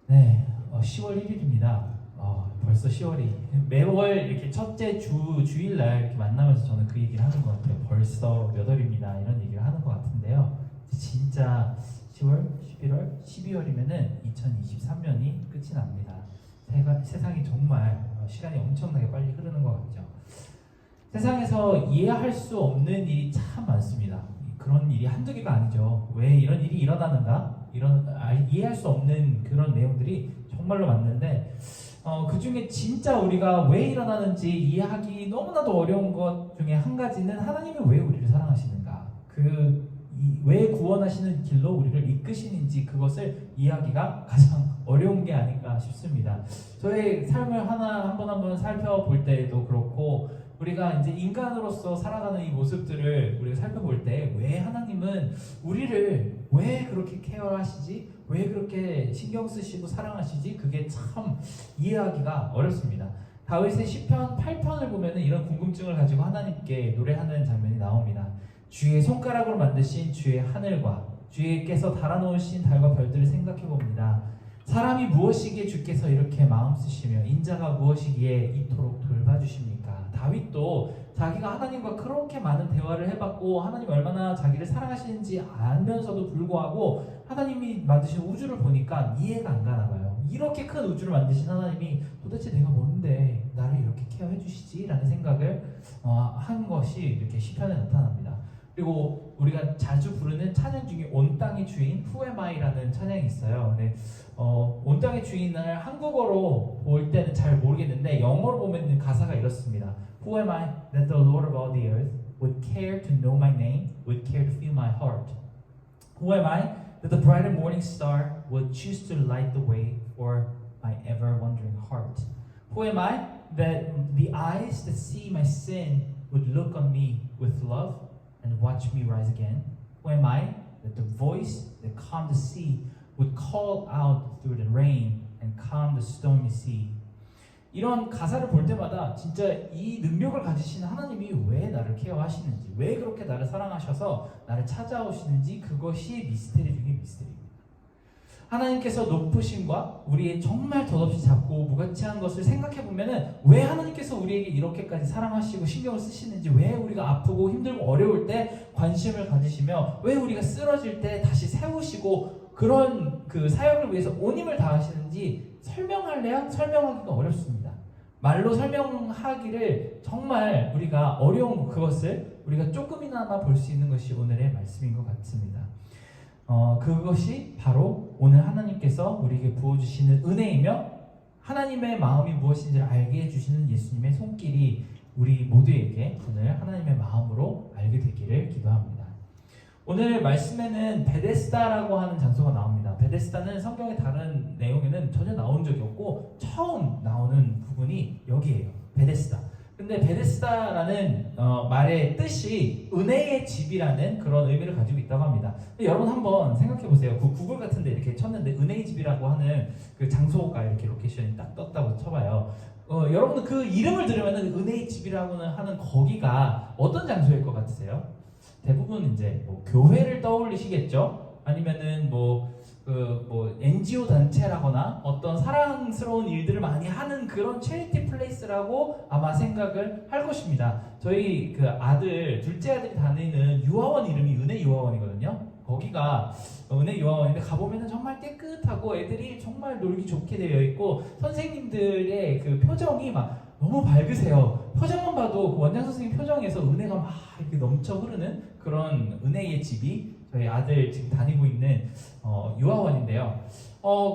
네, 10월 1일입니다. 벌써 10월이 매월 이렇게 첫째 주일날 이렇게 만나면서 저는 그 얘기를 하는 것 같아요. 벌써 몇 월입니다. 이런 얘기를 하는 것 같은데요. 진짜 10월, 11월, 12월이면은 2023년이 끝이 납니다. 세상이 정말 시간이 엄청나게 빨리 흐르는 것 같죠. 세상에서 이해할 수 없는 일이 참 많습니다. 그런 일이 한두 개가 아니죠. 왜 이런 일이 일어나는가? 이해할 수 없는 그런 내용들이 정말로 많는데 그 중에 진짜 우리가 왜 일어나는지 이해하기 너무나도 어려운 것 중에 한 가지는 하나님이 왜 우리를 사랑하시는가, 왜 구원하시는 길로 우리를 이끄시는지 그것을 이해하기가 가장 어려운 게 아닌가 싶습니다. 저의 삶을 한번 살펴볼 때에도 그렇고, 우리가 이제 인간으로서 살아가는 이 모습들을 우리가 살펴볼 때 왜 하나님은 우리를 왜 그렇게 케어하시지? 왜 그렇게 신경 쓰시고 사랑하시지? 그게 참 이해하기가 어렵습니다. 다윗의 시편 8편을 보면은 이런 궁금증을 가지고 하나님께 노래하는 장면이 나옵니다. 주의 손가락으로 만드신 주의 하늘과 주께서 달아놓으신 달과 별들을 생각해 봅니다. 사람이 무엇이기에 주께서 이렇게 마음 쓰시며 인자가 무엇이기에 이토록 돌봐주십니까? 다윗도 자기가 하나님과 그렇게 많은 대화를 해봤고 하나님 얼마나 자기를 사랑하시는지 알면서도 불구하고 하나님이 만드신 우주를 보니까 이해가 안 가나 봐요. 이렇게 큰 우주를 만드신 하나님이 도대체 내가 뭔데 나를 이렇게 케어해 주시지? 라는 생각을 한 것이 이렇게 시편에 나타납니다. 그리고 우리가 자주 부르는 찬양 중에 온 땅의 주인 Who am I라는 찬양이 있어요. 근데 온 땅의 주인을 한국어로 볼 때는 잘 모르겠는데 영어로 보면 가사가 이렇습니다. Who am I that the Lord of all the earth would care to know my name, would care to feel my heart? Who am I that the bright and morning star would choose to light the way for my ever wondering heart? Who am I that the eyes that see my sin would look on me with love and watch me rise again? Who am I that the voice that calmed the sea would call out through the rain and calm the stormy sea? 이런 가사를 볼 때마다 진짜 이 능력을 가지신 하나님이 왜 나를 케어하시는지, 왜 그렇게 나를 사랑하셔서 나를 찾아오시는지, 그것이 미스테리 중에 미스테리입니다. 하나님께서 높으심과 우리의 정말 덧없이 작고 무가치한 것을 생각해보면은 왜 하나님께서 우리에게 이렇게까지 사랑하시고 신경을 쓰시는지, 왜 우리가 아프고 힘들고 어려울 때 관심을 가지시며 왜 우리가 쓰러질 때 다시 세우시고 그런 그 사역을 위해서 온 힘을 다하시는지 설명할래야 설명하기가 어렵습니다. 말로 설명하기를 정말 우리가 어려운 그것을 우리가 조금이나마 볼 수 있는 것이 오늘의 말씀인 것 같습니다. 그것이 바로 오늘 하나님께서 우리에게 부어주시는 은혜이며 하나님의 마음이 무엇인지를 알게 해주시는 예수님의 손길이 우리 모두에게 오늘 하나님의 마음으로 알게 되기를 기도합니다. 오늘 말씀에는 베데스다라고 하는 장소가 나옵니다. 베데스다는 성경의 다른 내용에는 전혀 나온 적이 없고 처음 나오는 부분이 여기에요. 베데스다. 근데 베데스다라는 말의 뜻이 은혜의 집이라는 그런 의미를 가지고 있다고 합니다. 여러분 한번 생각해 보세요. 그 구글 같은 데 이렇게 쳤는데 은혜의 집이라고 하는 그 장소가 이렇게 로케이션이 딱 떴다고 쳐봐요. 여러분은 그 이름을 들으면 은혜의 집이라고는 하는 거기가 어떤 장소일 것 같으세요? 대부분 이제 뭐 교회를 떠올리시겠죠? 아니면은 NGO 단체라거나 어떤 사랑스러운 일들을 많이 하는 그런 체리티 플레이스라고 아마 생각을 할 것입니다. 저희 그 둘째 아들이 다니는 유아원 이름이 은혜 유아원이거든요. 거기가 은혜 유아원인데 가보면은 정말 깨끗하고 애들이 정말 놀기 좋게 되어 있고 선생님들의 그 표정이 막 너무 밝으세요. 표정만 봐도 그 원장 선생님 표정에서 은혜가 막 이렇게 넘쳐 흐르는 그런 은혜의 집이 저희 아들 지금 다니고 있는 유아원인데요.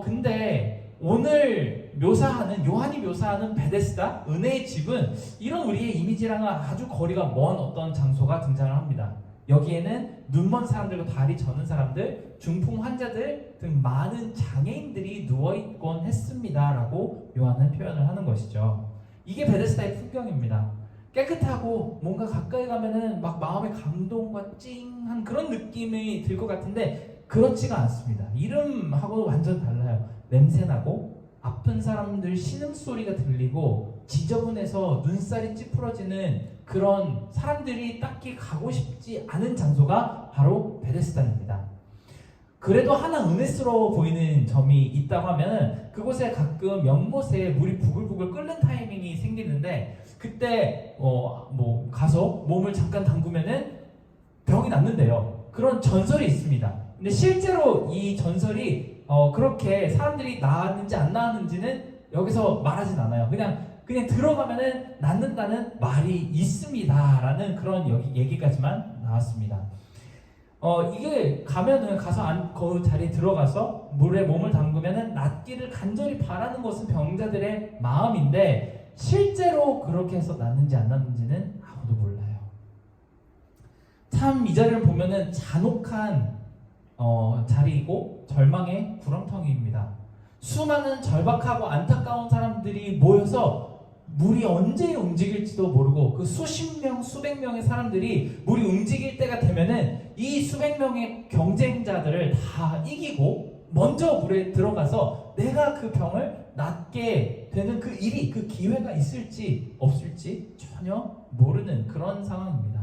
근데 오늘 요한이 묘사하는 베데스다, 은혜의 집은 이런 우리의 이미지랑은 아주 거리가 먼 어떤 장소가 등장을 합니다. 여기에는 눈먼 사람들과 다리 저는 사람들, 중풍 환자들 등 많은 장애인들이 누워있곤 했습니다 라고 요한은 표현을 하는 것이죠. 이게 베데스다의 풍경입니다. 깨끗하고 뭔가 가까이 가면은 막 마음의 감동과 찡한 그런 느낌이 들 것 같은데 그렇지가 않습니다. 이름하고도 완전 달라요. 냄새나고 아픈 사람들 신음소리가 들리고 지저분해서 눈살이 찌푸러지는 그런 사람들이 딱히 가고 싶지 않은 장소가 바로 베데스다입니다. 그래도 하나 은혜스러워 보이는 점이 있다고 하면 그곳에 가끔 연못에 물이 부글부글 끓는 타이밍이 생기는데 그때 뭐 가서 몸을 잠깐 담그면은 병이 낫는데요. 그런 전설이 있습니다. 근데 실제로 이 전설이 그렇게 사람들이 나았는지 안 나았는지는 여기서 말하진 않아요. 그냥 들어가면은 낫는다는 말이 있습니다라는 그런 얘기까지만 나왔습니다. 이게 가서 그 자리에 들어가서 물에 몸을 담그면은 낫기를 간절히 바라는 것은 병자들의 마음인데 실제로 그렇게 해서 낫는지 안 낫는지는 아무도 몰라요. 참 이 자리를 보면은 잔혹한 자리이고 절망의 구렁텅이입니다. 수많은 절박하고 안타까운 사람들이 모여서 물이 언제 움직일지도 모르고 그 수십 명, 수백 명의 사람들이 물이 움직일 때가 되면은 이 수백 명의 경쟁자들을 다 이기고 먼저 물에 들어가서 내가 그 병을 낫게 되는 그 일이, 그 기회가 있을지 없을지 전혀 모르는 그런 상황입니다.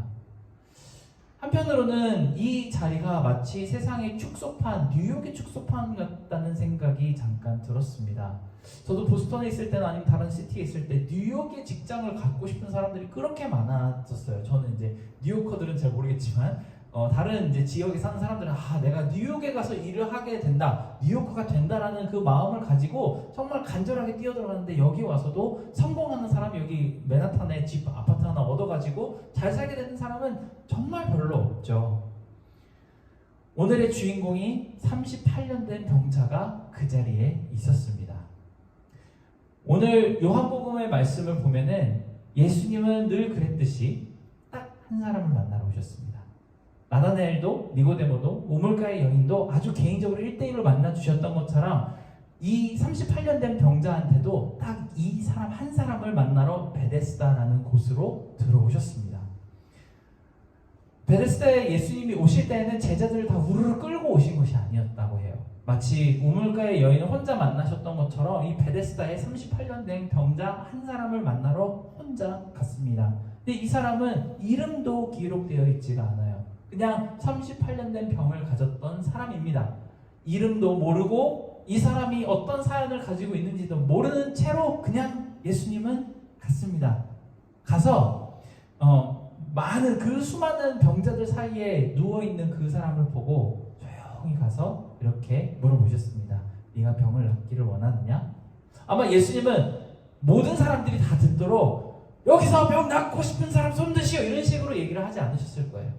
한편으로는 이 자리가 마치 세상의 축소판, 뉴욕의 축소판 같다는 생각이 잠깐 들었습니다. 저도 보스턴에 있을 때나 아니면 다른 시티에 있을 때 뉴욕의 직장을 갖고 싶은 사람들이 그렇게 많았었어요. 저는 이제 뉴요커들은 잘 모르겠지만 다른 이제 지역에 사는 사람들은 내가 뉴욕에 가서 일을 하게 된다, 뉴요커가 된다라는 그 마음을 가지고 정말 간절하게 뛰어들어갔는데 여기 와서도 성공하는 사람이 여기 맨하탄에 집 아파트 하나 얻어가지고 잘 살게 되는 사람은 정말 별로 없죠. 오늘의 주인공이 38년 된 병자가 그 자리에 있었습니다. 오늘 요한복음의 말씀을 보면은 예수님은 늘 그랬듯이 딱 한 사람을 만나러 오셨습니다. 나다나엘도 니고데모도 우물가의 여인도 아주 개인적으로 1대1로 만나 주셨던 것처럼 이 38년 된 병자한테도 딱 이 사람 한 사람을 만나러 베데스다라는 곳으로 들어오셨습니다. 베데스다에 예수님이 오실 때에는 제자들을 다 우르르 끌고 오신 것이 아니었다고 해요. 마치 우물가의 여인을 혼자 만나셨던 것처럼 이 베데스다에 38년 된 병자 한 사람을 만나러 혼자 갔습니다. 근데 이 사람은 이름도 기록되어 있지가 않아요. 그냥 38년 된 병을 가졌던 사람입니다. 이름도 모르고 이 사람이 어떤 사연을 가지고 있는지도 모르는 채로 그냥 예수님은 갔습니다. 가서 많은 그 수많은 병자들 사이에 누워있는 그 사람을 보고 조용히 가서 이렇게 물어보셨습니다. 네가 병을 낫기를 원하느냐? 아마 예수님은 모든 사람들이 다 듣도록 여기서 병 낫고 싶은 사람 손드시오 이런 식으로 얘기를 하지 않으셨을 거예요.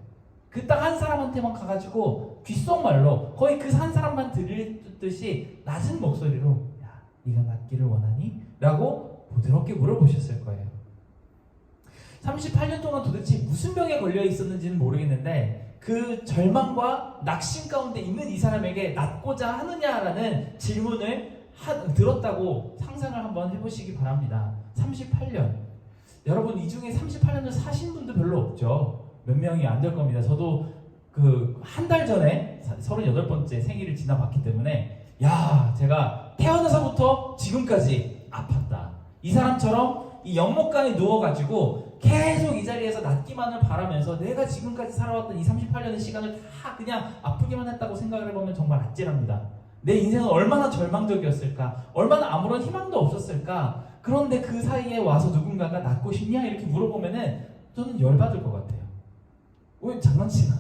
그 딱 한 사람한테만 가가지고 귓속말로 거의 그 한 사람만 들리듯이 낮은 목소리로 야, 네가 낫기를 원하니? 라고 부드럽게 물어보셨을 거예요. 38년 동안 도대체 무슨 병에 걸려 있었는지는 모르겠는데 그 절망과 낙심 가운데 있는 이 사람에게 낫고자 하느냐라는 질문을 들었다고 상상을 한번 해보시기 바랍니다. 38년. 여러분 이 중에 38년을 사신 분도 별로 없죠. 몇 명이 안 될 겁니다. 저도 그 한 달 전에 38번째 생일을 지나봤기 때문에 제가 태어나서부터 지금까지 아팠다. 이 사람처럼 이 연못가에 누워가지고 계속 이 자리에서 낫기만을 바라면서 내가 지금까지 살아왔던 이 38년의 시간을 다 그냥 아프기만 했다고 생각을 해보면 정말 아찔합니다. 내 인생은 얼마나 절망적이었을까? 얼마나 아무런 희망도 없었을까? 그런데 그 사이에 와서 누군가가 낫고 싶냐? 이렇게 물어보면은 저는 열받을 것 같아요. 왜 장난치나?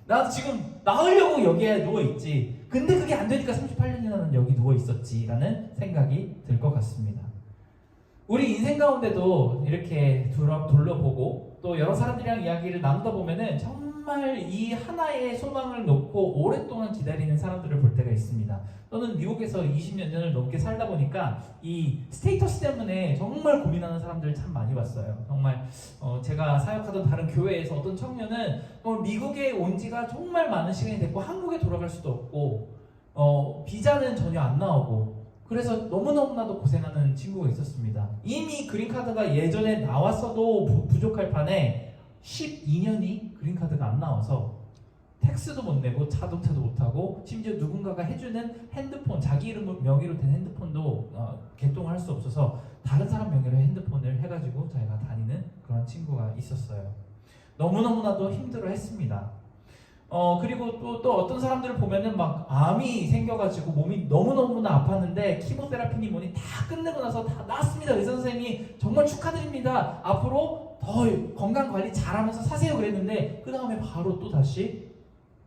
나 지금 나으려고 여기에 누워있지. 근데 그게 안 되니까 38년이나 여기 누워있었지 라는 생각이 들 것 같습니다. 우리 인생 가운데도 이렇게 둘러보고 또 여러 사람들이랑 이야기를 나누다 보면은 정말 이 하나의 소망을 놓고 오랫동안 기다리는 사람들을 볼 때가 있습니다. 또는 미국에서 20년 년을 넘게 살다 보니까 이 스테이터스 때문에 정말 고민하는 사람들을 참 많이 봤어요. 정말 제가 사역하던 다른 교회에서 어떤 청년은 미국에 온 지가 정말 많은 시간이 됐고 한국에 돌아갈 수도 없고 비자는 전혀 안 나오고 그래서 너무너무나도 고생하는 친구가 있었습니다. 이미 그린카드가 예전에 나왔어도 부족할 판에 12년이 그린카드가 안 나와서 텍스도 못 내고 자동차도 못 타고 심지어 누군가가 해주는 핸드폰, 자기 이름 명의로 된 핸드폰도 개통을 할 수 없어서 다른 사람 명의로 핸드폰을 해가지고 자기가 다니는 그런 친구가 있었어요. 너무너무나도 힘들어 했습니다. 그리고 또 어떤 사람들을 보면은 막 암이 생겨가지고 몸이 너무너무나 아팠는데 키모테라피니 뭐니 다 끝내고 나서 다 나았습니다. 의사 선생님이 정말 축하드립니다. 앞으로 더 건강 관리 잘하면서 사세요 그랬는데 그 다음에 바로 또 다시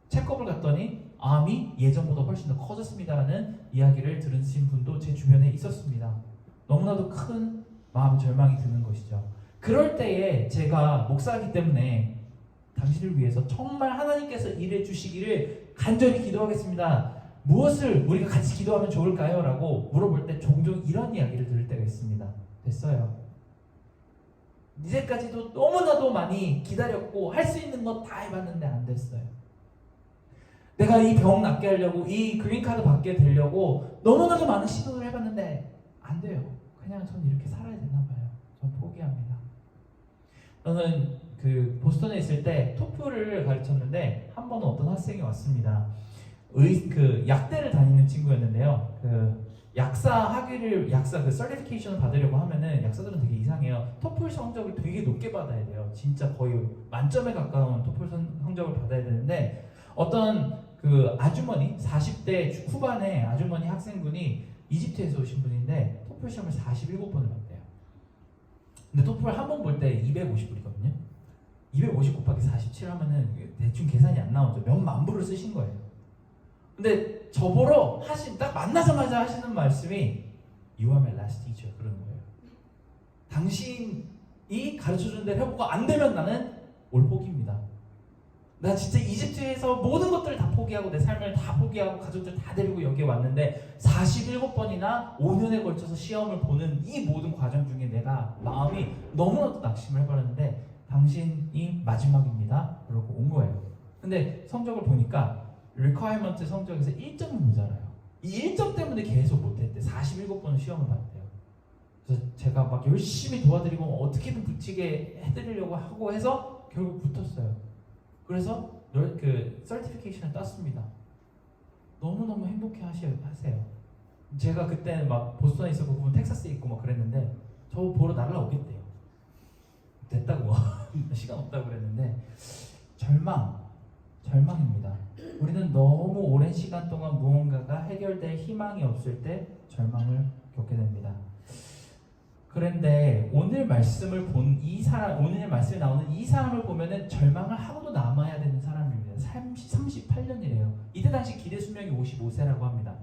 체크업을 갔더니 암이 예전보다 훨씬 더 커졌습니다라는 이야기를 들으신 분도 제 주변에 있었습니다. 너무나도 큰 마음 절망이 드는 것이죠. 그럴 때에 제가 목사이기 때문에 당신을 위해서 정말 하나님께서 일해 주시기를 간절히 기도하겠습니다. 무엇을 우리가 같이 기도하면 좋을까요? 라고 물어볼 때 종종 이런 이야기를 들을 때가 있습니다. 됐어요. 이제까지도 너무나도 많이 기다렸고 할 수 있는 거 다 해봤는데 안 됐어요. 내가 이 병 낫게 하려고 이 그린카드 받게 되려고 너무나도 많은 시도를 해봤는데 안 돼요. 그냥 전 이렇게 살아야 되나 봐요. 전 포기합니다. 저는 그 보스턴에 있을 때 토플을 가르쳤는데 한 번은 어떤 학생이 왔습니다. 그 약대를 다니는 친구였는데요. 그 약사 그 서티피케이션을 받으려고 하면은 약사들은 되게 이상해요. 토플 성적을 되게 높게 받아야 돼요. 진짜 거의 만점에 가까운 토플 성적을 받아야 되는데 어떤 그 아주머니 40대 후반의 아주머니 학생분이 이집트에서 오신 분인데 토플 시험을 47번을 봤대요. 근데 토플 한 번 볼 때 250불이거든요. 250 곱하기 47 하면은 대충 계산이 안 나오죠. 몇만 불을 쓰신 거예요. 근데 저보러 딱 만나자마자 하시는 말씀이 You are my last teacher 그러는 거예요. 당신이 가르쳐주는 대로 해보고 안 되면 나는 올 포기입니다. 나 진짜 이집트에서 모든 것들을 다 포기하고 내 삶을 다 포기하고 가족들 다 데리고 여기에 왔는데 47번이나 5년에 걸쳐서 시험을 보는 이 모든 과정 중에 내가 마음이 너무나도 낙심을 해버렸는데 당신이 마지막입니다. 그러고 온 거예요. 근데 성적을 보니까 requirement 성적에서 1점이 모자라요. 이 1점 때문에 계속 못했대. 47번은 시험을 봤대요. 그래서 제가 막 열심히 도와드리고 어떻게든 붙이게 해드리려고 하고 해서 결국 붙었어요. 그래서 그 서티피케이션을 땄습니다. 너무너무 행복해 하세요. 제가 그때는 막 보스턴에 있었고 그분 텍사스에 있고 막 그랬는데 저 보러 날라오겠대요. 됐다고 시간 없다고 그랬는데 절망입니다. 우리는 너무 오랜 시간 동안 무언가가 해결될 희망이 없을 때 절망을 겪게 됩니다. 그런데 오늘 말씀을 본 오늘 말씀에 나오는 이 사람을 보면은 절망을 하고도 남아야 되는 사람입니다. 38년이래요. 이때 당시 기대 수명이 55세라고 합니다.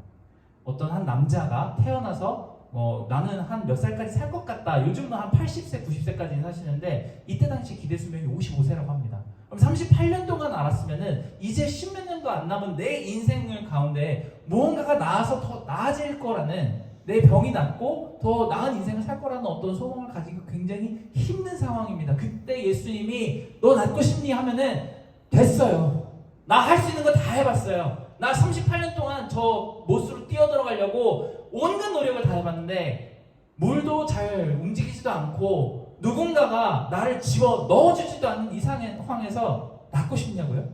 어떤 한 남자가 태어나서 나는 한 몇 살까지 살 것 같다. 요즘은 한 80세, 90세까지 사시는데 이때 당시 기대 수명이 55세라고 합니다. 그럼 38년 동안 알았으면은 이제 10몇 년도 안 남은 내 인생을 가운데 무언가가 나아서 더 나아질 거라는 내 병이 낫고 더 나은 인생을 살 거라는 어떤 소망을 가지고 굉장히 힘든 상황입니다. 그때 예수님이 너 낫고 싶니 하면은 됐어요. 나 할 수 있는 거 다 해봤어요. 나 38년 동안 저 못으로 뛰어들어가려고 온갖 노력을 다 해봤는데 물도 잘 움직이지도 않고 누군가가 나를 집어 넣어주지도 않는 이 상황에서 낫고 싶냐고요?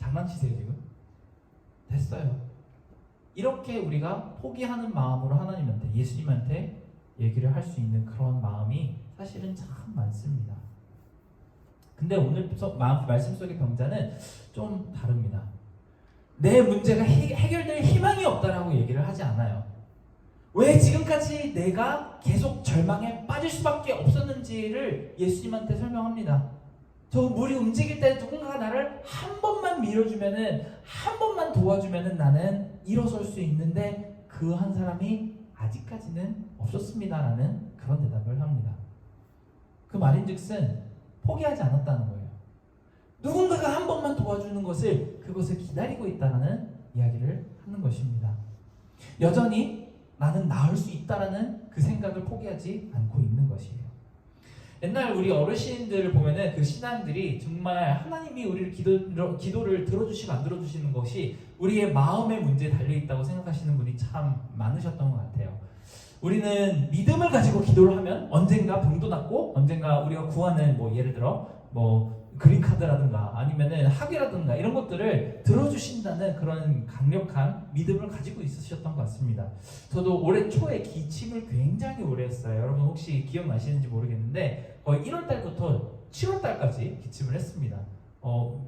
장난치세요 지금? 됐어요. 이렇게 우리가 포기하는 마음으로 하나님한테 예수님한테 얘기를 할 수 있는 그런 마음이 사실은 참 많습니다. 근데 오늘 말씀 속의 병자는 좀 다릅니다. 내 문제가 해결될 희망이 없다라고 얘기를 하지 않아요. 왜 지금까지 내가 계속 절망에 빠질 수밖에 없었는지를 예수님한테 설명합니다. 저 물이 움직일 때 누군가가 나를 한 번만 밀어주면은 한 번만 도와주면은 나는 일어설 수 있는데 그 한 사람이 아직까지는 없었습니다라는 그런 대답을 합니다. 그 말인즉슨 포기하지 않았다는 거예요. 누군가가 한 번만 도와주는 그것을 기다리고 있다는 이야기를 하는 것입니다. 여전히 나는 나을 수 있다라는 그 생각을 포기하지 않고 있는 것이에요. 옛날 우리 어르신들을 보면은 그 신앙들이 정말 하나님이 우리를 기도를 들어주시고 안 들어주시는 것이 우리의 마음의 문제에 달려있다고 생각하시는 분이 참 많으셨던 것 같아요. 우리는 믿음을 가지고 기도를 하면 언젠가 병도 낫고 언젠가 우리가 구하는 예를 들어 그린카드라든가 아니면은 학위라든가 이런 것들을 들어주신다는 그런 강력한 믿음을 가지고 있으셨던 것 같습니다. 저도 올해 초에 기침을 굉장히 오래 했어요. 여러분 혹시 기억나시는지 모르겠는데 거의 1월 달부터 7월 달까지 기침을 했습니다.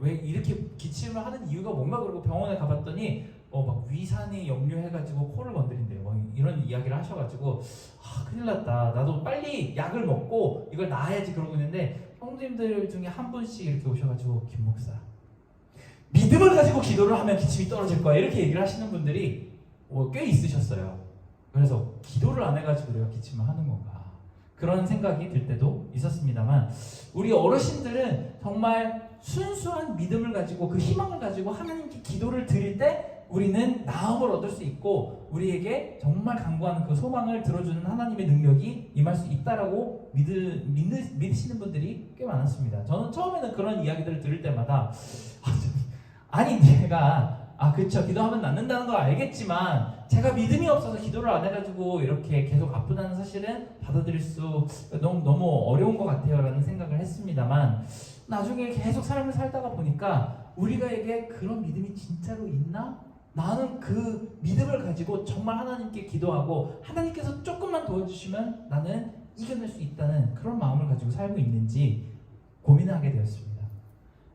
왜 이렇게 기침을 하는 이유가 뭔가 그러고 병원에 가봤더니 막 위산이 역류해가지고 코를 건드린대요. 막 이런 이야기를 하셔가지고 큰일 났다. 나도 빨리 약을 먹고 이걸 나아야지 그러고 있는데 형님들 중에 한 분씩 이렇게 오셔가지고 김 목사 믿음을 가지고 기도를 하면 기침이 떨어질 거야 이렇게 얘기를 하시는 분들이 꽤 있으셨어요. 그래서 기도를 안 해가지고 내가 기침을 하는 건가 그런 생각이 들 때도 있었습니다만 우리 어르신들은 정말 순수한 믿음을 가지고 그 희망을 가지고 하나님께 기도를 드릴 때 우리는 나음을 얻을 수 있고 우리에게 정말 간구하는 그 소망을 들어주는 하나님의 능력이 임할 수 있다라고 믿으시는 분들이 꽤 많았습니다. 저는 처음에는 그런 이야기들을 들을 때마다 아니 내가 그쵸 기도하면 낫는다는 걸 알겠지만 제가 믿음이 없어서 기도를 안 해가지고 이렇게 계속 아프다는 사실은 받아들일 수 너무 어려운 것 같아요 라는 생각을 했습니다만 나중에 계속 삶을 살다가 보니까 우리가에게 그런 믿음이 진짜로 있나? 나는 그 믿음을 가지고 정말 하나님께 기도하고 하나님께서 조금만 도와주시면 나는 이겨낼 수 있다는 그런 마음을 가지고 살고 있는지 고민하게 되었습니다.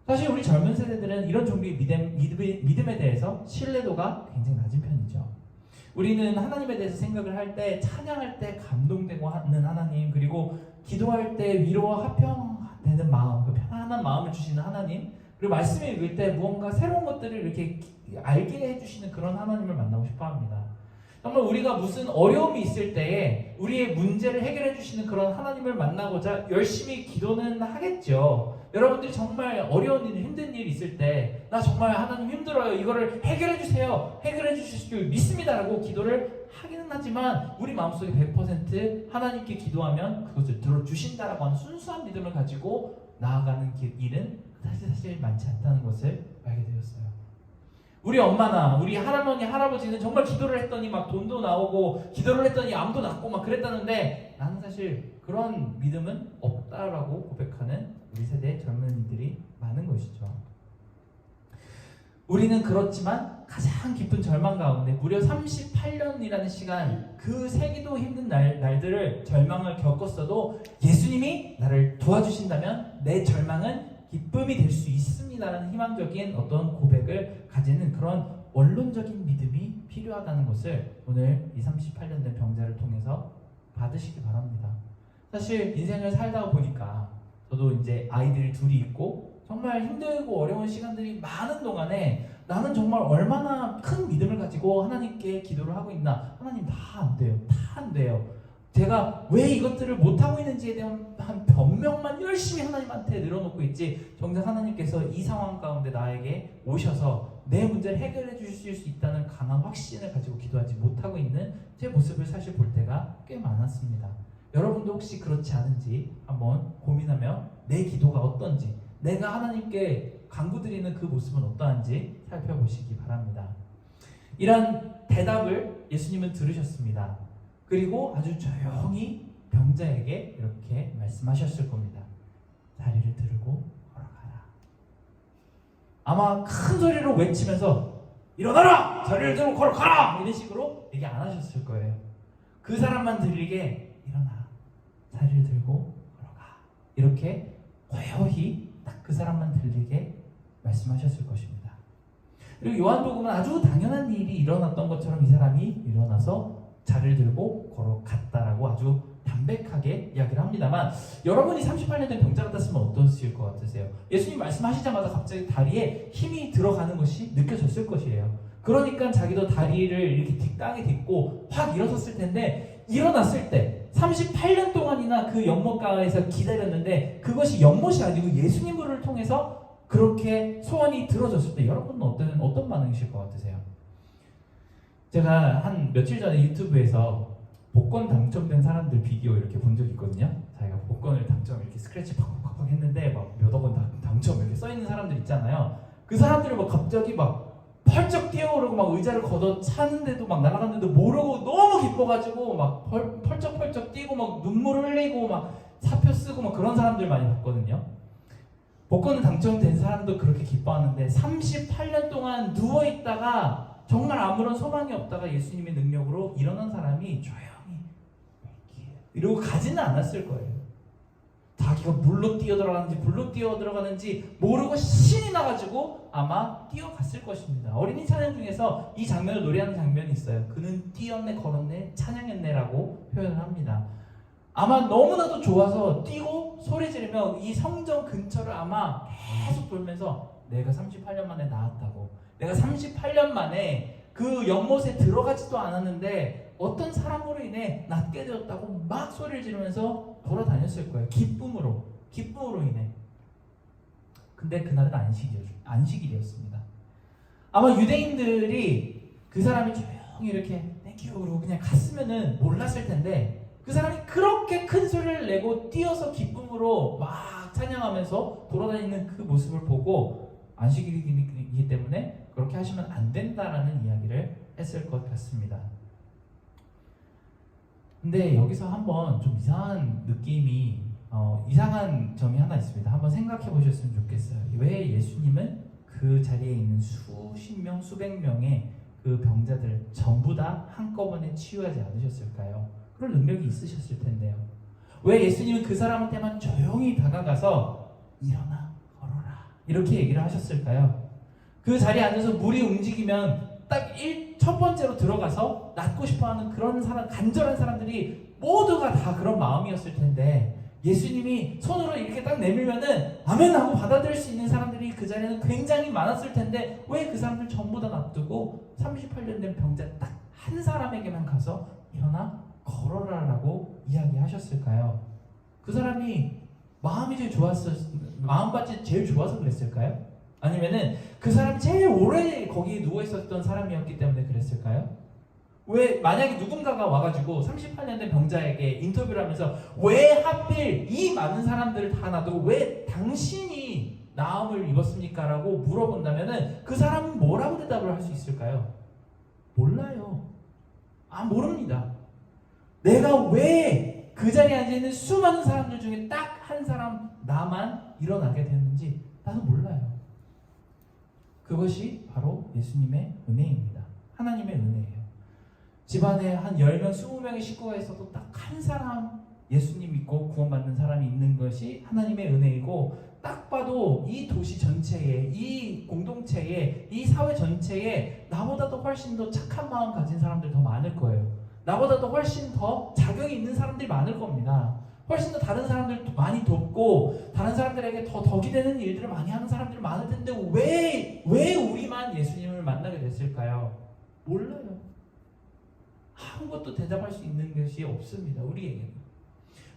사실 우리 젊은 세대들은 이런 종류의 믿음에 대해서 신뢰도가 굉장히 낮은 편이죠. 우리는 하나님에 대해서 생각을 할 때 찬양할 때 감동되고 하는 하나님 그리고 기도할 때 위로와 화평되는 마음 그 편안한 마음을 주시는 하나님 그리고 말씀을 읽을 때 무언가 새로운 것들을 이렇게 알게 해주시는 그런 하나님을 만나고 싶어 합니다. 정말 우리가 무슨 어려움이 있을 때에 우리의 문제를 해결해 주시는 그런 하나님을 만나고자 열심히 기도는 하겠죠. 여러분들이 정말 어려운 일, 힘든 일 있을 때 나 정말 하나님 힘들어요. 이거를 해결해 주세요. 해결해 주실 줄 믿습니다라고 기도를 하기는 하지만 우리 마음속에 100% 하나님께 기도하면 그것을 들어주신다라고 하는 순수한 믿음을 가지고 나아가는 일은 사실 많지 않다는 것을 알게 되었어요. 우리 엄마나 우리 할아버니 할아버지는 정말 기도를 했더니 막 돈도 나오고 기도를 했더니 암도 낫고 막 그랬다는데 나는 사실 그런 믿음은 없다라고 고백하는 우리 세대의 젊은이들이 많은 것이죠. 우리는 그렇지만 가장 깊은 절망 가운데 무려 38년이라는 시간 그 세기도 힘든 날들을 절망을 겪었어도 예수님이 나를 도와주신다면 내 절망은 기쁨이 될 수 있습니다라는 희망적인 어떤 고백을 가지는 그런 원론적인 믿음이 필요하다는 것을 오늘 이 38년 된 병자를 통해서 받으시기 바랍니다. 사실 인생을 살다 보니까 저도 이제 아이들이 둘이 있고 정말 힘들고 어려운 시간들이 많은 동안에 나는 정말 얼마나 큰 믿음을 가지고 하나님께 기도를 하고 있나. 하나님 다 안 돼요. 다 안 돼요. 제가 왜 이것들을 못하고 있는지에 대한 한 변명만 열심히 하나님한테 늘어놓고 있지 정작 하나님께서 이 상황 가운데 나에게 오셔서 내 문제를 해결해 주실 수 있다는 강한 확신을 가지고 기도하지 못하고 있는 제 모습을 사실 볼 때가 꽤 많았습니다. 여러분도 혹시 그렇지 않은지 한번 고민하며 내 기도가 어떤지 내가 하나님께 간구드리는 그 모습은 어떠한지 살펴보시기 바랍니다. 이런 대답을 예수님은 들으셨습니다. 그리고 아주 조용히 병자에게 이렇게 말씀하셨을 겁니다. 다리를 들고 걸어가라. 아마 큰 소리로 외치면서 일어나라! 다리를 들고 걸어가라! 이런 식으로 얘기 안 하셨을 거예요. 그 사람만 들리게 일어나 다리를 들고 걸어가 이렇게 고요히 딱 그 사람만 들리게 말씀하셨을 것입니다. 그리고 요한복음은 아주 당연한 일이 일어났던 것처럼 이 사람이 일어나서 자리를 들고 걸어갔다라고 아주 담백하게 이야기를 합니다만 여러분이 38년 된 병자 같았으면 어떠실 것 같으세요? 예수님 말씀하시자마자 갑자기 다리에 힘이 들어가는 것이 느껴졌을 것이에요. 그러니까 자기도 다리를 이렇게 땅에 딛고 확 일어섰을 텐데 일어났을 때 38년 동안이나 그 연못가에서 기다렸는데 그것이 연못이 아니고 예수님을 통해서 그렇게 소원이 들어졌을 때 여러분은 어떤 반응이실 것 같으세요? 제가 한 며칠 전에 유튜브에서 복권 당첨된 사람들 비디오 이렇게 본 적이 있거든요. 자기가 복권을 당첨 이렇게 스크래치 팍팍팍 했는데 막 몇억 원 당첨 이렇게 써 있는 사람들 있잖아요. 그 사람들이 막 갑자기 막 펄쩍 뛰어오르고 막 의자를 걷어 차는데도 막 날아갔는데도 모르고 너무 기뻐가지고 막 펄쩍펄쩍 뛰고 막 눈물 흘리고 막 사표 쓰고 막 그런 사람들 많이 봤거든요. 복권은 당첨된 사람도 그렇게 기뻐하는데 38년 동안 누워있다가 정말 아무런 소망이 없다가 예수님의 능력으로 일어난 사람이 조용히 이러고 가지는 않았을 거예요. 자기가 물로 뛰어들어가는지 불로 뛰어들어가는지 모르고 신이 나가지고 아마 뛰어갔을 것입니다. 어린이 찬양 중에서 이 장면을 노래하는 장면이 있어요. 그는 뛰었네 걸었네 찬양했네라고 표현을 합니다. 아마 너무나도 좋아서 뛰고 소리 지르며 이 성전 근처를 아마 계속 돌면서 내가 38년 만에 나왔다고, 내가 38년 만에 그 연못에 들어가지도 않았는데 어떤 사람으로 인해 낫게 되었다고 막 소리를 지르면서 돌아다녔을 거예요. 기쁨으로 인해. 근데 그날은 안식일이었습니다. 아마 유대인들이 그 사람이 조용히 이렇게 땡큐 그러고 그냥 갔으면은 몰랐을 텐데, 그 사람이 그렇게 큰 소리를 내고 뛰어서 기쁨으로 막 찬양하면서 돌아다니는 그 모습을 보고 안식일이기 때문에 그렇게 하시면 안 된다라는 이야기를 했을 것 같습니다. 근데 여기서 한번 좀 이상한 느낌이 이상한 점이 하나 있습니다. 한번 생각해 보셨으면 좋겠어요. 왜 예수님은 그 자리에 있는 수십 명, 수백 명의 그 병자들을 전부 다 한꺼번에 치유하지 않으셨을까요? 그런 능력이 있으셨을 텐데요. 왜 예수님은 그 사람한테만 조용히 다가가서 일어나 걸어라 이렇게 얘기를 하셨을까요? 그 자리에 앉아서 물이 움직이면 딱 첫 번째로 들어가서 낫고 싶어하는 그런 사람, 간절한 사람들이 모두가 다 그런 마음이었을 텐데, 예수님이 손으로 이렇게 딱 내밀면은 아멘 하고 받아들일 수 있는 사람들이 그 자리에는 굉장히 많았을 텐데 왜 그 사람들 전부 다 놔두고 38년 된 병자 딱 한 사람에게만 가서 일어나 걸어라 라고 이야기하셨을까요? 그 사람이 마음이 제일 마음밭이 제일 좋아서 그랬을까요? 아니면은 그 사람이 제일 오래 거기 누워 있었던 사람이었기 때문에 그랬을까요? 왜 만약에 누군가가 와가지고 38년 된 병자에게 인터뷰를 하면서 왜 하필 이 많은 사람들을 다 놔두고 왜 당신이 나음을 입었습니까? 라고 물어본다면은 그 사람은 뭐라고 대답을 할 수 있을까요? 몰라요. 모릅니다. 내가 왜 그 자리에 앉아있는 수많은 사람들 중에 딱 한 사람 나만 일어나게 되었는지 나는 몰라요. 그것이 바로 예수님의 은혜입니다. 하나님의 은혜예요. 집안에 한 10명, 20명의 식구가 있어도 딱 한 사람 예수님 믿고 구원받는 사람이 있는 것이 하나님의 은혜이고, 딱 봐도 이 도시 전체에, 이 공동체에, 이 사회 전체에 나보다도 훨씬 더 착한 마음 가진 사람들 더 많을 거예요. 나보다도 훨씬 더 자격이 있는 사람들이 많을 겁니다. 훨씬 더 다른 사람들 많이 돕고 다른 사람들에게 더 덕이 되는 일들을 많이 하는 사람들이 많을 텐데 왜 우리만 예수님을 만나게 됐을까요? 몰라요. 아무것도 대답할 수 있는 것이 없습니다. 우리에게는.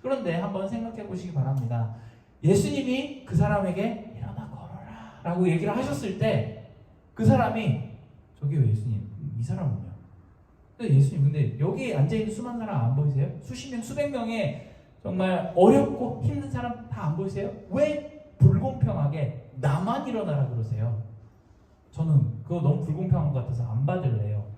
그런데 한번 생각해 보시기 바랍니다. 예수님이 그 사람에게 일어나 걸어라 라고 얘기를 하셨을 때 그 사람이 저기요 예수님, 이 사람은요? 예수님 근데 여기 앉아있는 수많은 사람 안 보이세요? 수십 명, 수백 명의 정말 어렵고 힘든 사람 다 안 보이세요? 왜 불공평하게 나만 일어나라 그러세요? 저는 그거 너무 불공평한 것 같아서 안 받을래요.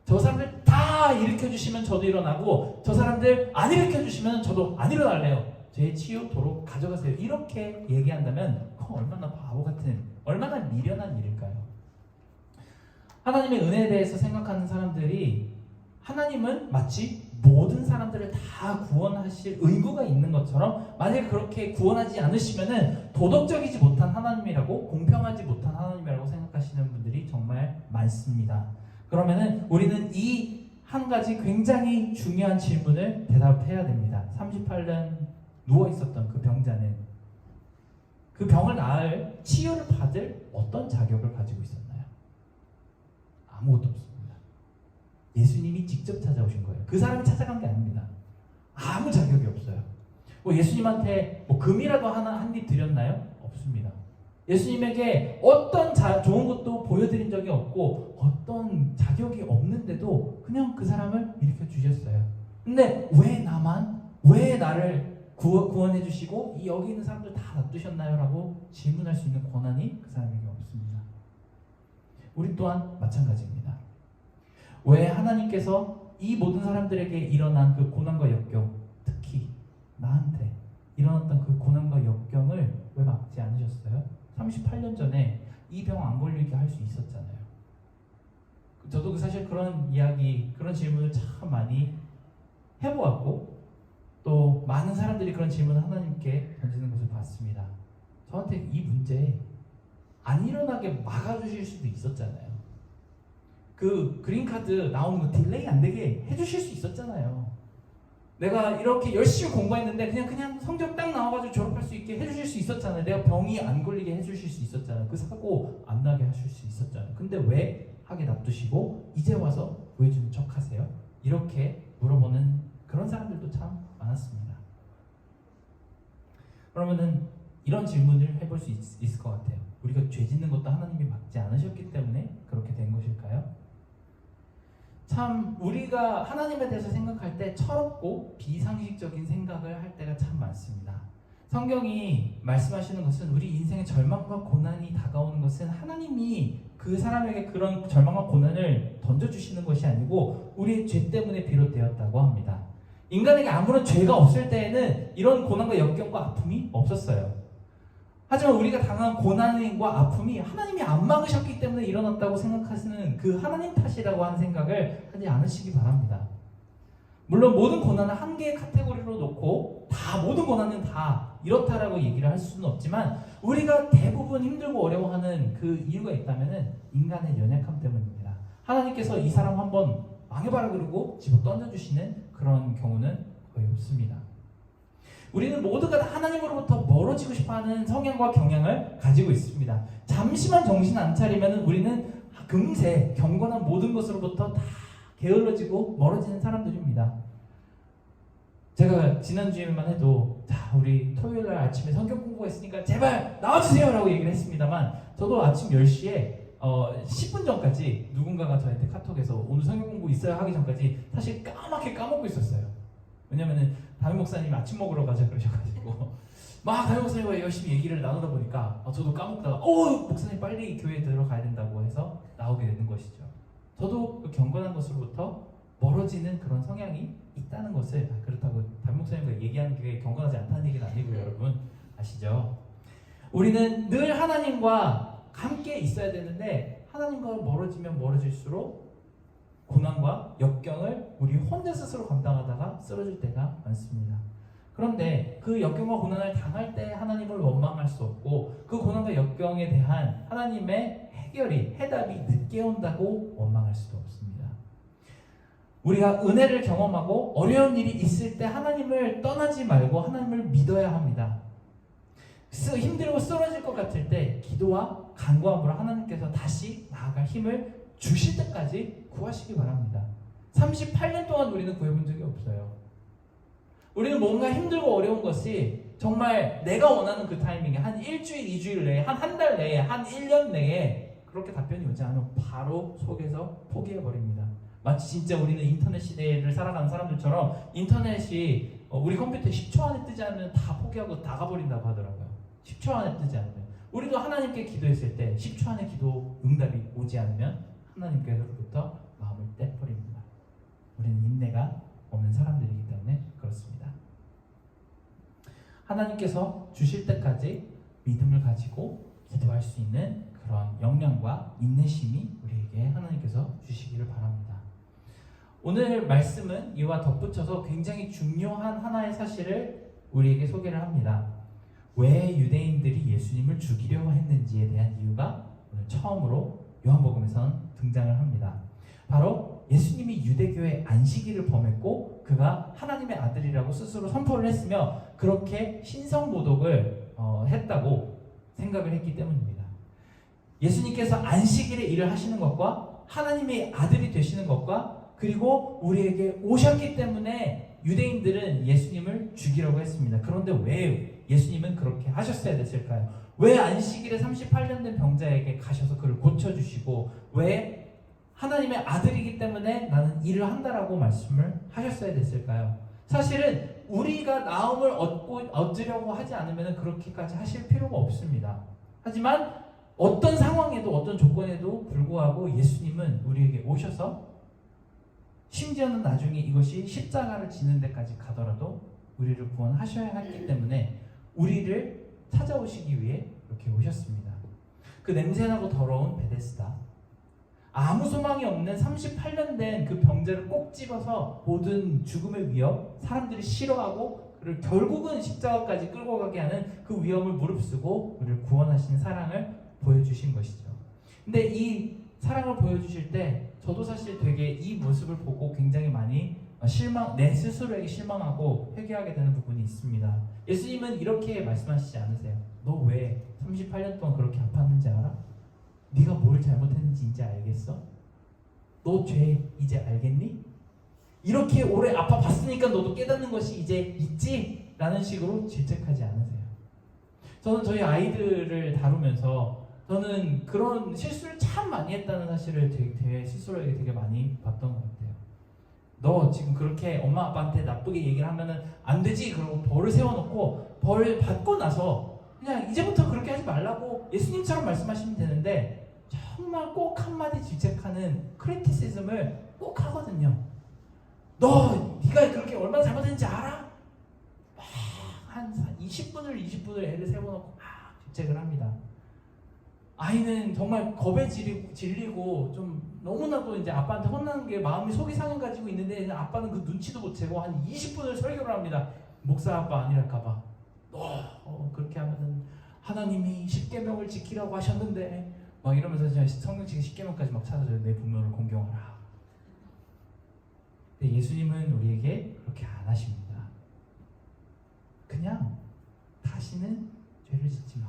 저 사람들 다 일으켜주시면 저도 일어나고 저 사람들 안 일으켜주시면 저도 안 일어날래요. 제 치유 도로 가져가세요. 이렇게 얘기한다면 그건 얼마나 바보 같은, 얼마나 미련한 일일까요? 하나님의 은혜에 대해서 생각하는 사람들이 하나님은 마치 모든 사람들을 다 구원하실 의무가 있는 것처럼, 만약에 그렇게 구원하지 않으시면은 도덕적이지 못한 하나님이라고, 공평하지 못한 하나님이라고 생각하시는 분들이 정말 많습니다. 그러면은 우리는 이 한 가지 굉장히 중요한 질문을 대답해야 됩니다. 38년 누워 있었던 그 병자는 그 병을 나을, 치유를 받을 어떤 자격을 가지고 있었나요? 아무것도 없습니다. 예수님이 직접 찾아오신 거예요. 그 사람이 찾아간 게 아닙니다. 아무 자격이 없어요. 예수님한테 금이라도 하나 한 입 드렸나요? 없습니다. 예수님에게 어떤 좋은 것도 보여드린 적이 없고 어떤 자격이 없는데도 그냥 그 사람을 일으켜 주셨어요. 근데 왜 나를 구원해 주시고 여기 있는 사람들 다 놔두셨나요? 라고 질문할 수 있는 권한이 그 사람에게 없습니다. 우리 또한 마찬가지입니다. 왜 하나님께서 이 모든 사람들에게 일어난 그 고난과 역경, 특히 나한테 일어났던 그 고난과 역경을 왜 막지 않으셨어요? 38년 전에 이 병 안 걸리게 할 수 있었잖아요. 저도 사실 그런 이야기, 그런 질문을 참 많이 해보았고 또 많은 사람들이 그런 질문을 하나님께 던지는 것을 봤습니다. 저한테 이 문제 안 일어나게 막아주실 수도 있었잖아요. 그 그린카드 나오는 거 딜레이 안 되게 해주실 수 있었잖아요. 내가 이렇게 열심히 공부했는데 그냥 성적 딱 나와가지고 졸업할 수 있게 해주실 수 있었잖아요. 내가 병이 안 걸리게 해주실 수 있었잖아요. 그 사고 안 나게 하실 수 있었잖아요. 근데 왜 하게 놔두시고 이제 와서 구해주는 척 하세요? 이렇게 물어보는 그런 사람들도 참 많았습니다. 그러면은 이런 질문을 해볼 수 있을 것 같아요. 우리가 죄 짓는 것도 하나님이 막지 않으셨기 때문에 그렇게 된 것일까요? 참 우리가 하나님에 대해서 생각할 때 철없고 비상식적인 생각을 할 때가 참 많습니다. 성경이 말씀하시는 것은 우리 인생의 절망과 고난이 다가오는 것은 하나님이 그 사람에게 그런 절망과 고난을 던져주시는 것이 아니고 우리의 죄 때문에 비롯되었다고 합니다. 인간에게 아무런 죄가 없을 때에는 이런 고난과 역경과 아픔이 없었어요. 하지만 우리가 당한 고난과 아픔이 하나님이 안 막으셨기 때문에 일어났다고 생각하시는 그 하나님 탓이라고 하는 생각을 하지 않으시기 바랍니다. 물론 모든 고난을 한 개의 카테고리로 놓고 다 모든 고난은 다 이렇다라고 얘기를 할 수는 없지만 우리가 대부분 힘들고 어려워하는 그 이유가 있다면 인간의 연약함 때문입니다. 하나님께서 이 사람 한번 망해봐라 그러고 집어 던져주시는 그런 경우는 거의 없습니다. 우리는 모두가 다 하나님으로부터 멀어지고 싶어하는 성향과 경향을 가지고 있습니다. 잠시만 정신 안 차리면 우리는 금세 경건한 모든 것으로부터 다 게을러지고 멀어지는 사람들입니다. 제가 지난주에만 해도 자 우리 토요일날 아침에 성경 공부했으니까 제발 나와주세요 라고 얘기를 했습니다만 저도 아침 10시에 10분 전까지 누군가가 저한테 카톡에서 오늘 성경 공부 있어야 하기 전까지 사실 까맣게 까먹고 있었어요. 왜냐면은 담임 목사님이 아침 먹으러 가자 그러셔가지고 막 담임 목사님과 열심히 얘기를 나누다 보니까 저도 까먹다가 목사님 빨리 교회에 들어가야 된다고 해서 나오게 되는 것이죠. 저도 그 경건한 것으로부터 멀어지는 그런 성향이 있다는 것을 그렇다고 담임 목사님과 얘기하는 게 경건하지 않다는 얘기는 아니고요. 여러분 아시죠? 우리는 늘 하나님과 함께 있어야 되는데 하나님과 멀어지면 멀어질수록 고난과 역경을 우리 혼자 스스로 감당하다가 쓰러질 때가 많습니다. 그런데 그 역경과 고난을 당할 때 하나님을 원망할 수 없고 그 고난과 역경에 대한 하나님의 해답이 늦게 온다고 원망할 수도 없습니다. 우리가 은혜를 경험하고 어려운 일이 있을 때 하나님을 떠나지 말고 하나님을 믿어야 합니다. 힘들고 쓰러질 것 같을 때 기도와 간구함으로 하나님께서 다시 나아갈 힘을 주실 때까지 구하시기 바랍니다. 38년 동안 우리는 구해본 적이 없어요. 우리는 뭔가 힘들고 어려운 것이 정말 내가 원하는 그 타이밍에 한 일주일, 2주일 내에, 한 달 내에, 한 1년 내에 그렇게 답변이 오지 않으면 바로 속에서 포기해버립니다. 마치 진짜 우리는 인터넷 시대를 살아가는 사람들처럼 인터넷이 우리 컴퓨터에 10초 안에 뜨지 않으면 다 포기하고 나가버린다고 하더라고요. 10초 안에 뜨지 않으면. 우리도 하나님께 기도했을 때 10초 안에 기도 응답이 오지 않으면 하나님께서부터 마음을 떼버립니다. 우리는 인내가 없는 사람들이기 때문에 그렇습니다. 하나님께서 주실 때까지 믿음을 가지고 기도할 수 있는 그런 역량과 인내심이 우리에게 하나님께서 주시기를 바랍니다. 오늘 말씀은 이와 덧붙여서 굉장히 중요한 하나의 사실을 우리에게 소개를 합니다. 왜 유대인들이 예수님을 죽이려고 했는지에 대한 이유가 오늘 처음으로 요한복음에선 등장을 합니다. 바로 예수님이 유대교의 안식일을 범했고 그가 하나님의 아들이라고 스스로 선포를 했으며 그렇게 신성모독을 했다고 생각을 했기 때문입니다. 예수님께서 안식일에 일을 하시는 것과 하나님의 아들이 되시는 것과 그리고 우리에게 오셨기 때문에 유대인들은 예수님을 죽이려고 했습니다. 그런데 왜 예수님은 그렇게 하셨어야 됐을까요? 왜 안식일에 38년 된 병자에게 가셔서 그를 고쳐주시고 왜 하나님의 아들이기 때문에 나는 일을 한다라고 말씀을 하셨어야 됐을까요? 사실은 우리가 나음을 얻으려고 하지 않으면 그렇게까지 하실 필요가 없습니다. 하지만 어떤 상황에도 어떤 조건에도 불구하고 예수님은 우리에게 오셔서 심지어는 나중에 이것이 십자가를 지는 데까지 가더라도 우리를 구원하셔야 했기 때문에 우리를 찾아오시기 위해 이렇게 오셨습니다. 그 냄새나고 더러운 베데스다, 아무 소망이 없는 38년 된 그 병자를 꼭 집어서 모든 죽음의 위협, 사람들이 싫어하고 그를 결국은 십자가까지 끌고 가게 하는 그 위험을 무릅쓰고 우리를 구원하시는 사랑을 보여주신 것이죠. 근데 이 사랑을 보여주실 때 저도 사실 되게 이 모습을 보고 굉장히 많이 내 스스로에게 실망하고 회개하게 되는 부분이 있습니다. 예수님은 이렇게 말씀하시지 않으세요. 너 왜 38년 동안 그렇게 아팠는지 알아? 네가 뭘 잘못했는지 이제 알겠어? 너 죄 이제 알겠니? 이렇게 오래 아파봤으니까 너도 깨닫는 것이 이제 있지? 라는 식으로 질책하지 않으세요. 저는 저희 아이들을 다루면서 저는 그런 실수를 참 많이 했다는 사실을 되게 스스로에게 되게 많이 봤던 것 같아요. 너 지금 그렇게 엄마 아빠한테 나쁘게 얘기를 하면은 안 되지. 그러고 벌을 세워놓고 벌 받고 나서 그냥 이제부터 그렇게 하지 말라고 예수님처럼 말씀하시면 되는데 정말 꼭 한마디 질책하는 크리티시즘을 꼭 하거든요. 너 네가 그렇게 얼마나 잘못했는지 알아? 한 20분을 애를 세워놓고 질책을 합니다. 아이는 정말 겁에 질리고 좀 너무나도 이제 아빠한테 혼나는 게 마음이 속이 상해 가지고 있는데 아빠는 그 눈치도 못 채고 한 20분을 설교를 합니다. 목사 아빠 아니랄까봐. 너 그렇게 하면은 하나님이 십계명을 지키라고 하셨는데 막 이러면서 성경책 십계명까지 막 찾아줘요. 내 부모를 공경하라. 근데 예수님은 우리에게 그렇게 안 하십니다. 그냥 다시는 죄를 짓지 마.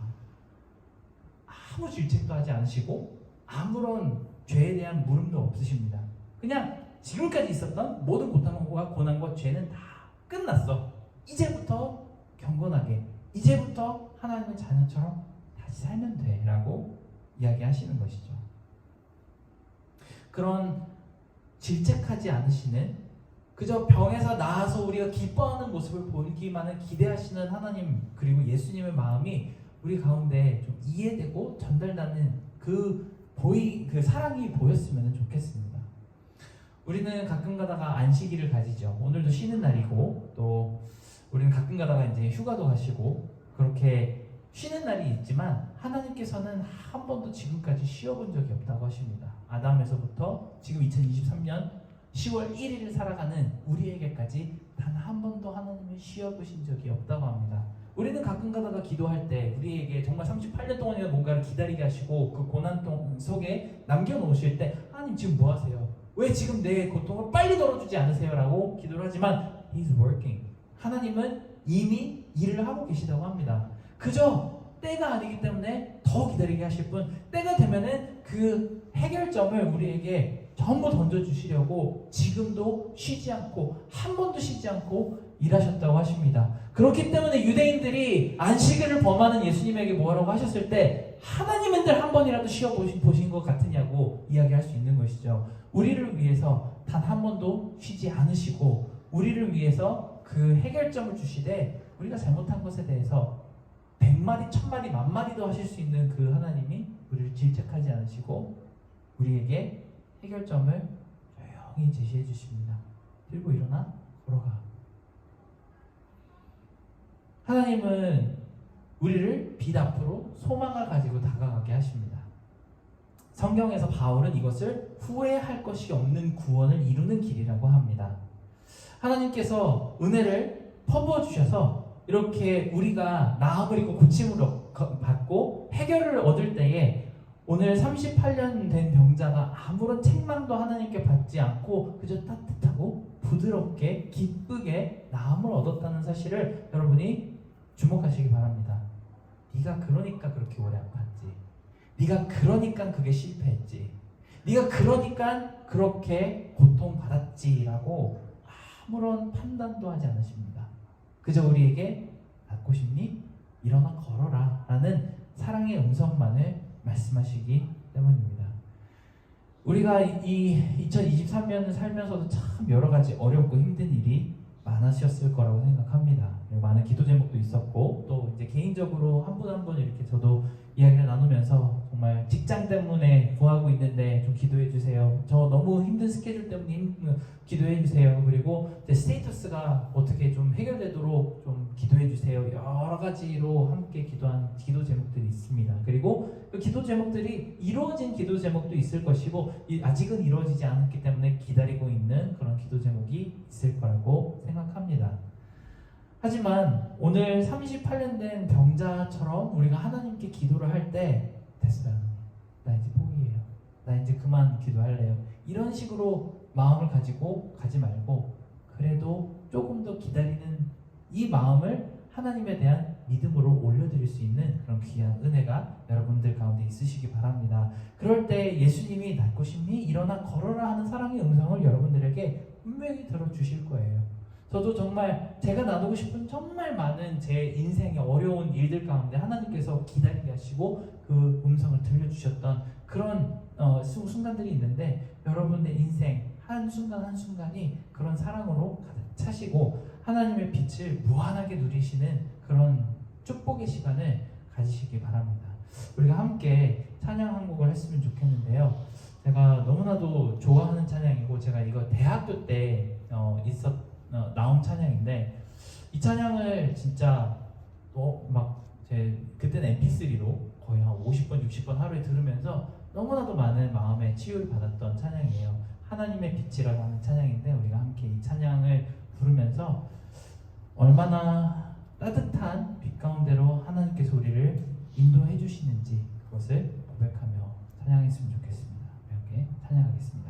아무 질책도 하지 않으시고 아무런 죄에 대한 물음도 없으십니다. 그냥 지금까지 있었던 모든 고난과 죄는 다 끝났어. 이제부터 경건하게, 이제부터 하나님의 자녀처럼 다시 살면 돼 라고 이야기하시는 것이죠. 그런 질책하지 않으시는, 그저 병에서 나아서 우리가 기뻐하는 모습을 보기만을 기대하시는 하나님, 그리고 예수님의 마음이 우리 가운데 좀 이해되고 전달되는 그 사랑이 보였으면 좋겠습니다. 우리는 가끔 가다가 안식일을 가지죠. 오늘도 쉬는 날이고, 또 우리는 가끔 가다가 이제 휴가도 가시고 그렇게 쉬는 날이 있지만 하나님께서는 한 번도 지금까지 쉬어본 적이 없다고 하십니다. 아담에서부터 지금 2023년 10월 1일을 살아가는 우리에게까지 단 한 번도 하나님은 쉬어보신 적이 없다고 합니다. 우리는 가끔 가다가 기도할 때 우리에게 정말 38년 동안이나 뭔가를 기다리게 하시고 그 고난 속에 남겨놓으실 때 하나님 지금 뭐 하세요? 왜 지금 내 고통을 빨리 덜어주지 않으세요? 라고 기도를 하지만 He's working. 하나님은 이미 일을 하고 계시다고 합니다. 그저 때가 아니기 때문에 더 기다리게 하실 뿐, 때가 되면은 그 해결점을 우리에게 전부 던져주시려고 지금도 쉬지 않고 한 번도 쉬지 않고 일하셨다고 하십니다. 그렇기 때문에 유대인들이 안식일을 범하는 예수님에게 뭐라고 하셨을 때 하나님은들 한 번이라도 쉬어보신 것 같으냐고 이야기할 수 있는 것이죠. 우리를 위해서 단 한 번도 쉬지 않으시고 우리를 위해서 그 해결점을 주시되 우리가 잘못한 것에 대해서 100마디, 1000마디, 10,000마디도 하실 수 있는 그 하나님이 우리를 질책하지 않으시고 우리에게 해결점을 조용히 제시해 주십니다. 들고 일어나 걸어가. 하나님은 우리를 빛 앞으로 소망을 가지고 다가가게 하십니다. 성경에서 바울은 이것을 후회할 것이 없는 구원을 이루는 길이라고 합니다. 하나님께서 은혜를 퍼부어 주셔서 이렇게 우리가 나음을 입고 고침을 받고 해결을 얻을 때에 오늘 38년 된 병자가 아무런 책망도 하나님께 받지 않고 그저 따뜻하고 부드럽게 기쁘게 나음을 얻었다는 사실을 여러분이 주목하시기 바랍니다. 네가 그러니까 그렇게 오래 아팠지. 네가 그러니까 그게 실패했지. 네가 그러니까 그렇게 고통받았지라고 아무런 판단도 하지 않으십니다. 그저 우리에게 낫고 싶니? 일어나 걸어라 라는 사랑의 음성만을 말씀하시기 때문입니다. 우리가 이 2023년을 살면서도 참 여러 가지 어렵고 힘든 일이 많으셨을 거라고 생각합니다. 많은 기도 제목도 있었고 또 이제 개인적으로 한 분 한 분 이렇게 저도 이야기를 나누면서 정말 직장 때문에 구하고 있는데 좀 기도해 주세요. 저 너무 힘든 스케줄 때문에 기도해 주세요. 그리고 제 스테이터스가 어떻게 좀 해결되도록 좀 기도해 주세요. 여러 가지로 함께 기도한 기도 제목들이 있습니다. 그리고 그 기도 제목들이 이루어진 기도 제목도 있을 것이고 아직은 이루어지지 않았기 때문에 기다리고 있는 그런 기도 제목이 있을 거라고 생각합니다. 하지만 오늘 38년 된 병자처럼 우리가 하나님께 기도를 할 때 됐어요. 나 이제 포기해요. 나 이제 그만 기도할래요. 이런 식으로 마음을 가지고 가지 말고 그래도 조금 더 기다리는 이 마음을 하나님에 대한 믿음으로 올려드릴 수 있는 그런 귀한 은혜가 여러분들 가운데 있으시기 바랍니다. 그럴 때 예수님이 낫고 싶니? 일어나 걸어라 하는 사랑의 음성을 여러분들에게 분명히 들어주실 거예요. 저도 정말 제가 나누고 싶은 정말 많은 제 인생의 어려운 일들 가운데 하나님께서 기다리게 하시고 그 음성을 들려주셨던 그런 순간들이 있는데 여러분의 인생 한순간 한순간이 그런 사랑으로 가득 차시고 하나님의 빛을 무한하게 누리시는 그런 축복의 시간을 가지시기 바랍니다. 우리가 함께 찬양 한 곡을 했으면 좋겠는데요. 제가 너무나도 좋아하는 찬양이고 제가 이거 대학교 때 나온 찬양인데 이 찬양을 진짜 그때는 mp3로 거의 한 50번 60번 하루에 들으면서 너무나도 많은 마음의 치유를 받았던 찬양이에요. 하나님의 빛이라고 하는 찬양인데 우리가 함께 이 찬양을 부르면서 얼마나 따뜻한 빛 가운데로 하나님께서 우리를 인도해 주시는지 그것을 고백하며 찬양했으면 좋겠습니다. 함께 찬양하겠습니다.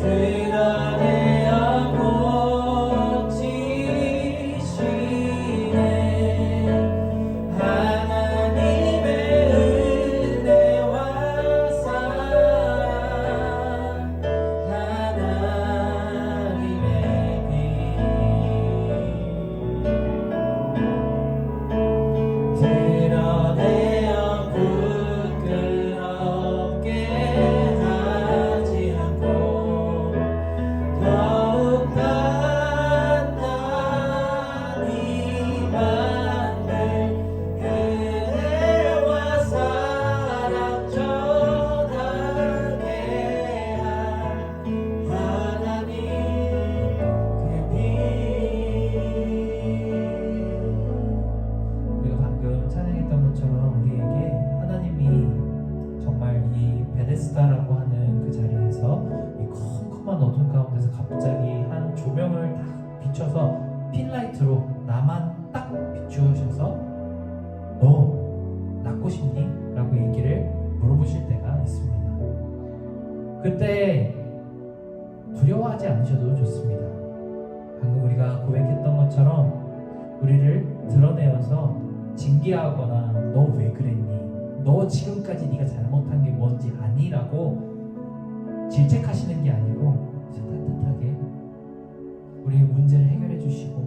드러내어 고치시네. 하나님의 은혜와 사랑, 하나님의 빛, 드러내어 부끄럽게 하지 않고 더욱 단단히 만들 은혜와 사랑 전하게 할 하나님 그 빛. 우리가 방금 찬양했던 것처럼 우리에게 하나님이 정말 이 베데스다라고 하는 그 자리에서 이 컴컴한 어둠 가운데서 갑자기 한 조명을 딱 비춰서 핀라이트로 나만 딱 비추셔서 너 낫고 싶니? 라고 얘기를 물어보실 때가 있습니다. 그때 두려워하지 않으셔도 좋습니다. 방금 우리가 고백했던 것처럼 우리를 드러내어서 징계하거나 너 왜 그랬니? 너 지금까지 네가 잘못한 게 뭔지 아니? 라고 질책하시는 게 아니고 따뜻하게 우리의 문제를 해결해 주시고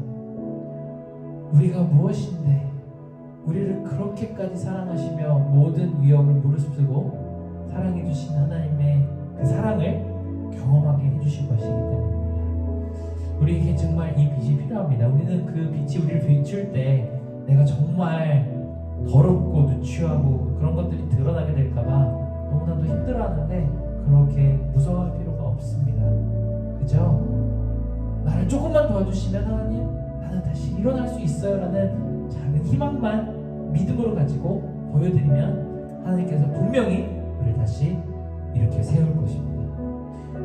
우리가 무엇인데 우리를 그렇게까지 사랑하시며 모든 위협을 무릅쓰고 사랑해 주신 하나님의 그 사랑을 경험하게 해주실 것이기 때문입니다. 우리에게 정말 이 빛이 필요합니다. 우리는 그 빛이 우리를 비출 때 내가 정말 더럽고 누추하고 그런 것들이 드러나게 될까봐 너무나도 힘들어하는데 그렇게 무서워할 필요가 없습니다. 그죠? 나를 조금만 도와주시면 하나님 나는 다시 일어날 수 있어요 라는 작은 희망만 믿음으로 가지고 보여드리면 하나님께서 분명히 우리를 다시 이렇게 세울 것입니다.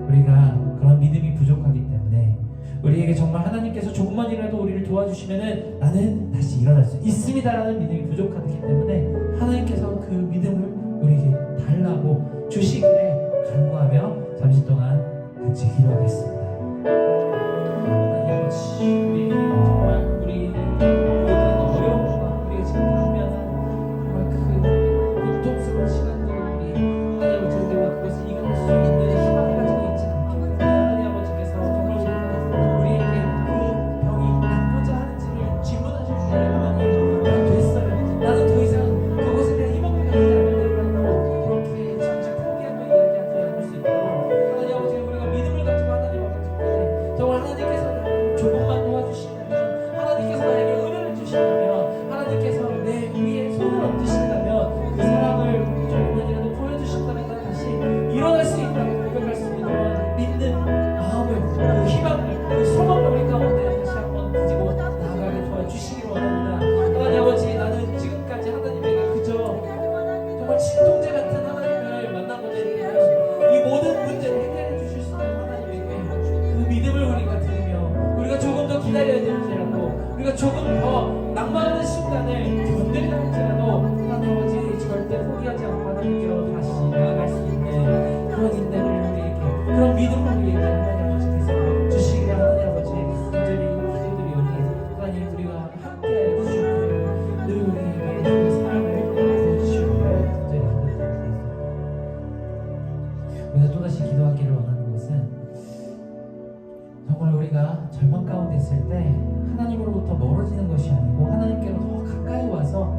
우리가 그런 믿음이 부족하기 때문에 우리에게 정말 하나님께서 조금만이라도 우리를 도와주시면은 나는 다시 일어날 수 있습니다라는 믿음이 부족하기 때문에 하나님께서 그 믿음을 우리에게 달라고 주시기를 간구하며 잠시 동안 같이 기도하겠습니다. 하나님 아버지, 우리 정말 우리 모든 어려움과 우리가 지금 당면한 정말 그 고통스러운 시간들을 우리 하나님 아버지 우리가 그것을 이겨낼 수 있는 희망을 가지고 있지 않게 하나님 아버지께서 정말 우리에게 그 병이 낫고자 하는지를 질문하실 때 하나님 난 됐어요. 나는 더 이상 그것에 대한 희망을 가지지 않는다고 그렇게 잠시 포기하며 이야기하지 않을 수 있도록 하나님 아버지 우리가 믿음을 가지고 하나님 아버지께 정말 하나님께서 조금만 도와주신다면 하나님께서 나에게 은혜를 주신다면 하나님께서 내 위에 손을 얹으신다면 그 사랑을 조금만이라도 보여주신다면 나는 다시 일어날 수 있다고 고백할 수 있는 믿는 마음을 그 희망을 그 소망을 우리 가운데 다시 한번 가지고 나아가게 도와주시기 원합니다. 하나님 아버지 나는 지금까지 하나님에게 그저 정말 친동제 같은 하나님을 만나고자 했는데 이 모든 문제를 해결해 주실 수 있는 하나님에게 그 믿음을 우리가 들으며 우리가 조금 더 기다려야 될지라도 우리가 조금 더 낭만하는 순간을 견디려 할지라도 하나님 아버지 절대 포기하지 않고 하나님께로 다시 나아갈 수 있는 그런 인내를 우리에게 그런 믿음을 우리에게 하나님 아버지께서 주시기를 하나님 아버지 간절히 기도드리오니 하나님 우리와 함께하여 주시고 늘 우리에게 그 사랑을 보여주시고 간절히 기도드립니다. 우리가 또다시 기도하기를 원하는 것은 정말 우리가 절망 가운데 있을 때 하나님으로부터 멀어지는 것이 아니고 하나님께로 더 가까이 와서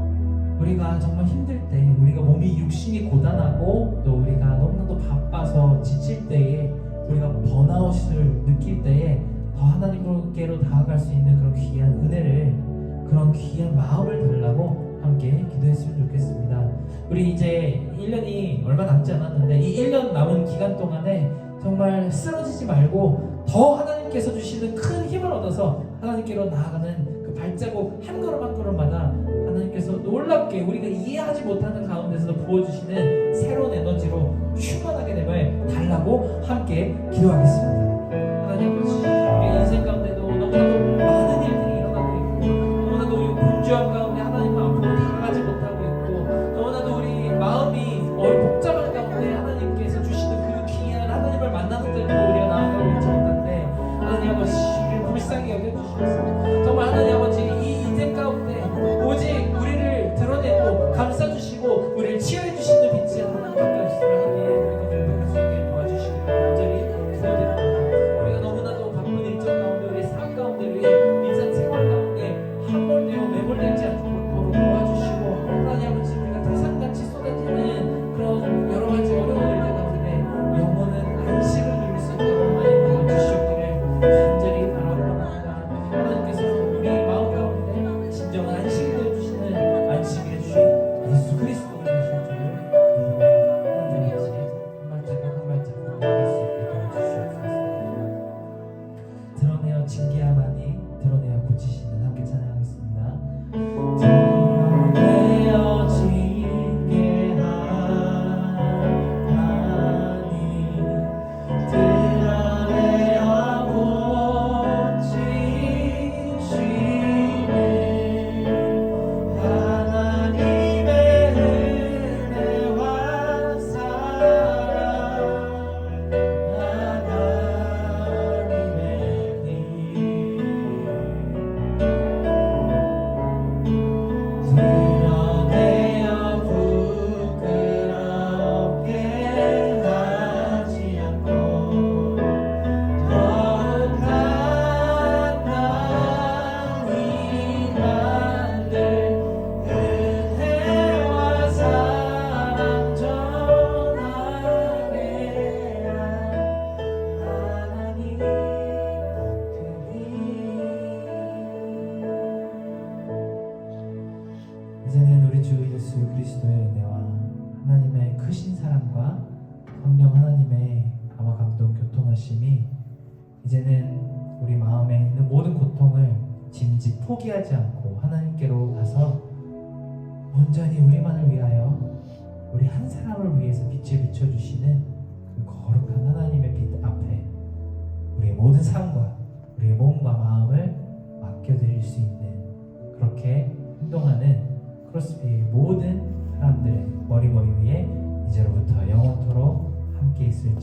우리가 정말 힘들 때 우리가 몸이 육신이 고단하고 또 우리가 너무나도 바빠서 지칠 때에 우리가 번아웃을 느낄 때에 더 하나님께로 다가갈 수 있는 그런 귀한 은혜를 그런 귀한 마음을 달라고 함께 기도했으면 좋겠습니다. 우리 이제 1년이 얼마 남지 않았는데 이 1년 남은 기간 동안에 정말 쓰러지지 말고 더 하나님께서 주시는 큰 힘을 얻어서 하나님께로 나아가는 그 발자국 한 걸음 한 걸음마다 하나님께서 놀랍게 우리가 이해하지 못하는 가운데서 부어주시는 새로운 에너지로 충만하게 되며 달라고 함께 기도하겠습니다. 하나님 아버지 우리 인생 가운데도 너무나도 많은 일들이 일어나고 있고 너무나도 우리 분주함 가운데 하나님 앞으로 다가가지 못하고 있고 너무나도 우리 마음이 복잡한 가운데 하나님께서 주시는 그 귀한 하나님을 만나는 데로 우리가 이제는 우리 마음에 있는 모든 고통을 짐짓 포기하지 않고 하나님께로 가서 온전히 우리만을 위하여 우리 한 사람을 위해서 빛을 비춰주시는 그 거룩한 하나님의 빛 앞에 우리의 모든 삶과 우리의 몸과 마음을 맡겨드릴 수 있는, 그렇게 행동하는 크로스비의 모든 사람들의 머리 위에 이제로부터 영원토록 함께 있을